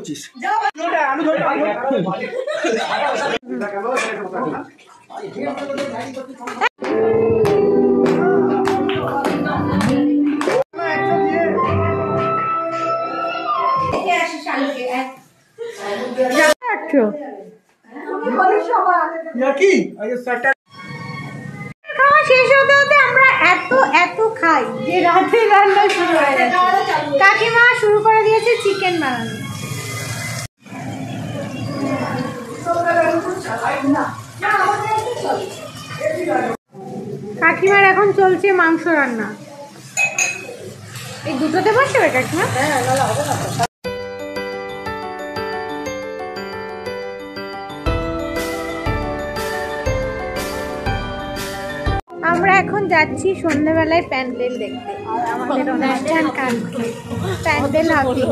করছিস? শেষ হতে হতে আমরা এত এত খাই যে রাতে রান্না শুরু হয়ে যাচ্ছে। কাকিমা শুরু করে দিয়েছে চিকেন বানানো। কাকিমার এখন চলছে মাংস রান্না। এই দুটোতে বসে কাকিমা? আমরা এখন যাচ্ছি সন্ধ্যাবেলায় প্যান্ডেল দেখতে। আমাদের অনুষ্ঠান কালকে প্যান্ডেল হবে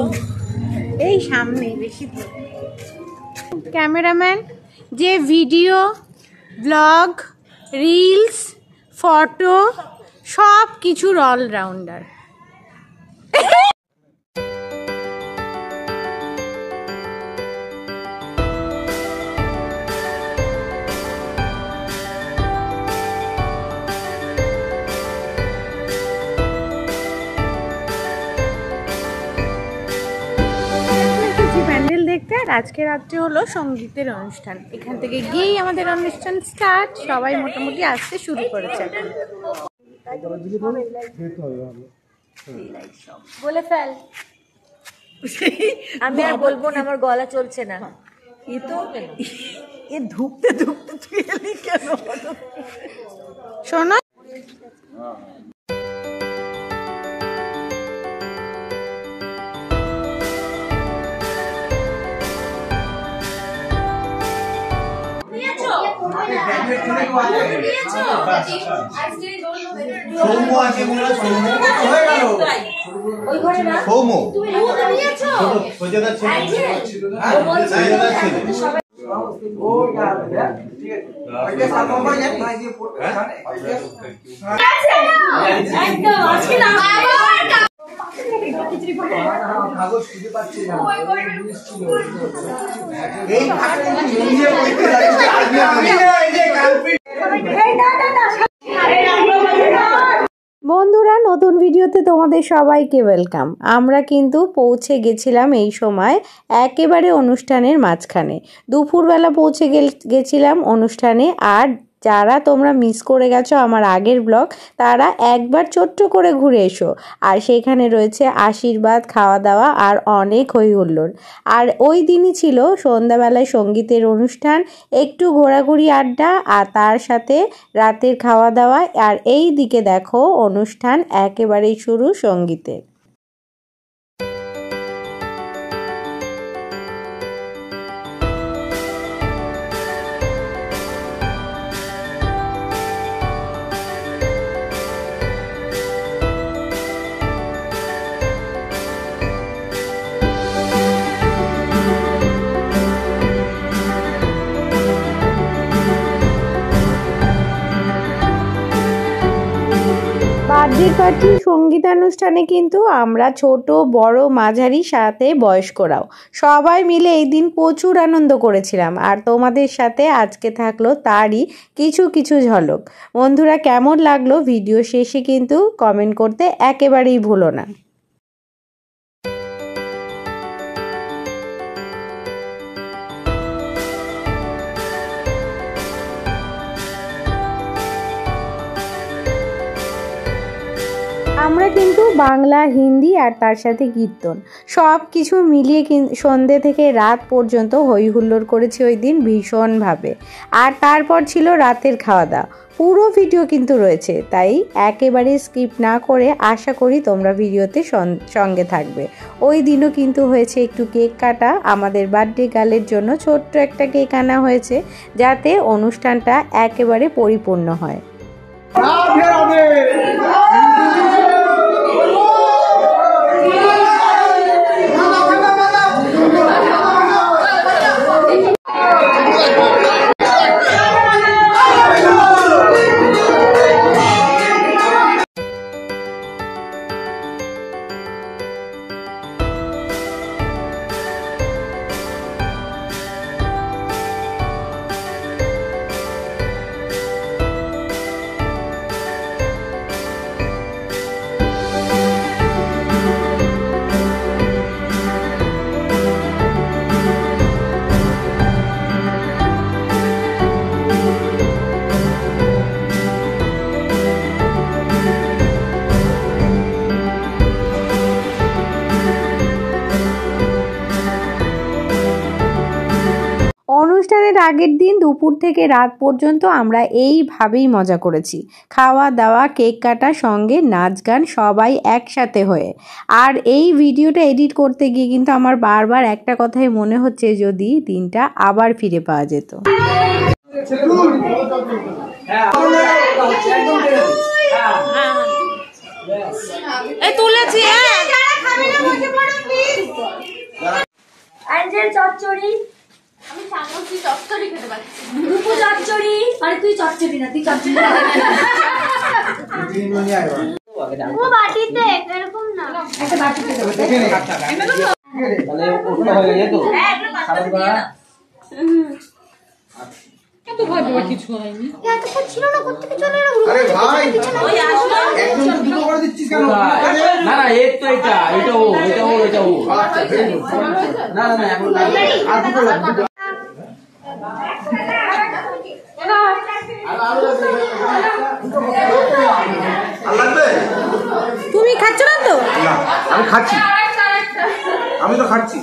এই সামনে, বেশি দূর। ক্যামেরাম্যান যে ভিডিও, ব্লগ, রিলস, ফটো সব কিছুর অলরাউন্ডার। প্যান্ডেল দেখতে। আর আজকে রাত্রে হলো সঙ্গীতের অনুষ্ঠান। এখান থেকে গিয়েই আমাদের অনুষ্ঠান স্টার্ট। সবাই মোটামুটি আসতে শুরু করেছে এখন। বলে ফেল। আমি আর বলবো না, আমার গলা চলছে না। এ তো এ ধুকতে ধুকতে তুই এলি কেন? শোনো, বন্ধুরা, নতুন ভিডিওতে তোমাদের সবাইকে ওয়েলকাম। আমরা কিন্তু পৌঁছে গেছিলাম এই সময় একেবারে অনুষ্ঠানের মাঝখানে। দুপুরবেলা পৌঁছে গেছিলাম অনুষ্ঠানে। আর যারা তোমরা মিস করে গেছো আমার আগের ব্লগ, তারা একবার ছোট্ট করে ঘুরে এসো। আর সেখানে রয়েছে আশীর্বাদ, খাওয়া দাওয়া আর অনেক হই হুল্লোড়। আর ওই দিনই ছিল সন্ধ্যাবেলায় সঙ্গীতের অনুষ্ঠান, একটু ঘোরাঘুরি, আড্ডা, আর তার সাথে রাতের খাওয়া দাওয়া। আর এই দিকে দেখো অনুষ্ঠান একেবারেই শুরু সঙ্গীতের। বার্থডে পার্টি সঙ্গীতানুষ্ঠানে কিন্তু আমরা ছোট বড় মাঝারি সাথে বয়স্করাও সবাই মিলে এই দিন প্রচুর আনন্দ করেছিলাম। আর তোমাদের সাথে আজকে থাকলো তারই কিছু কিছু ঝলক। বন্ধুরা, কেমন লাগলো ভিডিও শেষে কিন্তু কমেন্ট করতে একেবারেই ভুলো না। আমরা কিন্তু বাংলা, হিন্দি আর তার সাথে কীর্তন সব কিছু মিলিয়ে সন্ধ্যে থেকে রাত পর্যন্ত হই হুল্লোড় করেছি ওই দিন ভীষণভাবে। আর তারপর ছিল রাতের খাওয়া দাওয়া। পুরো ভিডিও কিন্তু রয়েছে, তাই একেবারে স্কিপ না করে আশা করি তোমরা ভিডিওতে সঙ্গে থাকবে। ওই দিনও কিন্তু হয়েছে একটু কেক কাটা। আমাদের বার্থডে গার্লের জন্য ছোট্ট একটা কেক আনা হয়েছে, যাতে অনুষ্ঠানটা একেবারে পরিপূর্ণ হয়। অনুষ্ঠানের আগের দিন দুপুর থেকে রাত পর্যন্ত আমরা এইভাবেই মজা করেছি, খাওয়া দাওয়া, কেক কাটা, সঙ্গে নাচ গান, সবাই একসাথে হয়ে। আর এই ভিডিওটা এডিট করতে গিয়ে কিন্তু আমার বারবার একটা কথাই মনে হচ্ছে, যদি দিনটা আবার ফিরে পাওয়া যেত। তুলেছি চচ্চড়ি, আমি চামচি চচ্চড়ি খেতে পাচ্ছি। দুপু চচ্চড়ি, আরে তুই চচ্চড়ি না, তুই চচ্চড়ি ও বাটিতে এরকম না, একটা বাটিতে দেবো। দেখে নে তাহলে ওটা হয়ে গেল তো খাবার করা। এত ভয় ভয় কিছু হয়নি, এত কিছু ছিল না, করতে কিছু না। আরে ভাই ওই আসলো একদম দুটো করে দিচ্ছিস কেন? না না এই তো এটা ও আচ্ছা না না না এখন আর দুটো লাগবে। তুমি খাচ্ছ না তো? না আমি খাচ্ছি, আমি তো খাচ্ছি।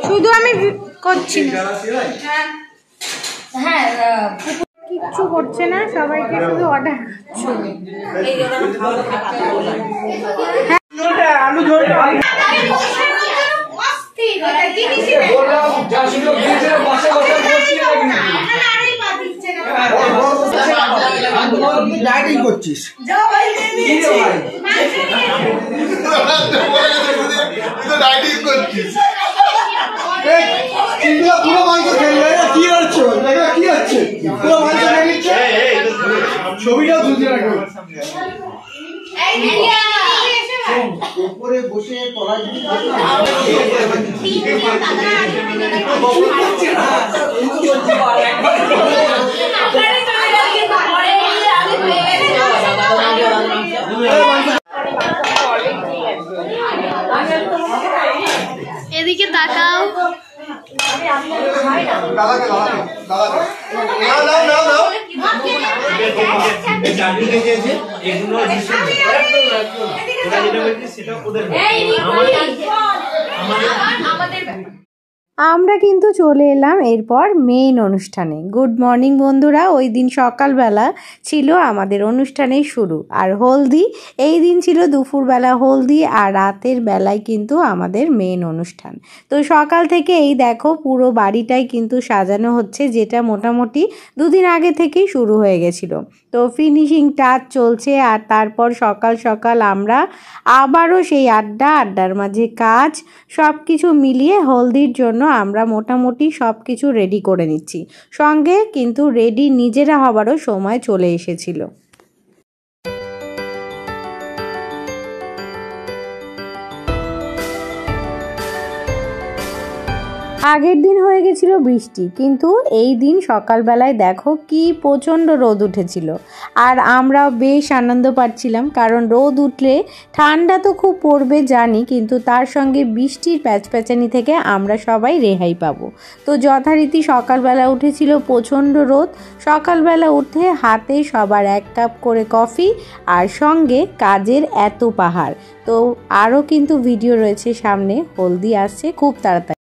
শুধু আমি করছি না, কিচ্ছু করছে না, সবাইকে শুধু অর্ডার ডায়েটিং করছিস? ছবিটাও তুলতে রাখবো উপরে বসে তলায় এদিকে তাকাও। আমরা কিন্তু চলে এলাম এরপর মেইন অনুষ্ঠানে। গুড মর্নিং বন্ধুরা, ওই দিন সকালবেলা ছিল আমাদের অনুষ্ঠানের শুরু, আর হলদি এই দিন ছিল দুপুরবেলা হলদি, আর রাতের বেলায় কিন্তু আমাদের মেইন অনুষ্ঠান। তো সকাল থেকে এই দেখো পুরো বাড়িটাই কিন্তু সাজানো হচ্ছে, যেটা মোটামুটি দুদিন আগে থেকেই শুরু হয়ে গেছিলো। তো ফিনিশিং টাচ চলছে, আর তারপর সকাল সকাল আমরা আবারও সেই আড্ডার মাঝে কাজ সব কিছু মিলিয়ে হলদির জন্য আমরা মোটামুটি সব কিছু রেডি করে নিচ্ছি। সঙ্গে কিন্তু রেডি নিজেরা হবারও সময় চলে এসেছিল। আগের দিন হয়ে গেছিল বৃষ্টি, কিন্তু এই দিন সকালবেলায় দেখো কি প্রচণ্ড রোদ উঠেছিল, আর আমরা বেশ আনন্দ পাচ্ছিলাম, কারণ রোদ উঠলে ঠান্ডা তো খুব পড়বে জানি, কিন্তু তার সঙ্গে বৃষ্টির প্যাচপ্যাচানি থেকে আমরা সবাই রেহাই পাবো। তো যথারীতি সকালবেলা উঠেছিল প্রচণ্ড রোদ। সকালবেলা উঠে হাতে সবার 1 কাপ করে কফি, আর সঙ্গে কাজের এত পাহাড়। তো আরও কিন্তু ভিডিও রয়েছে সামনে, হলদি আসছে খুব তাড়াতাড়ি।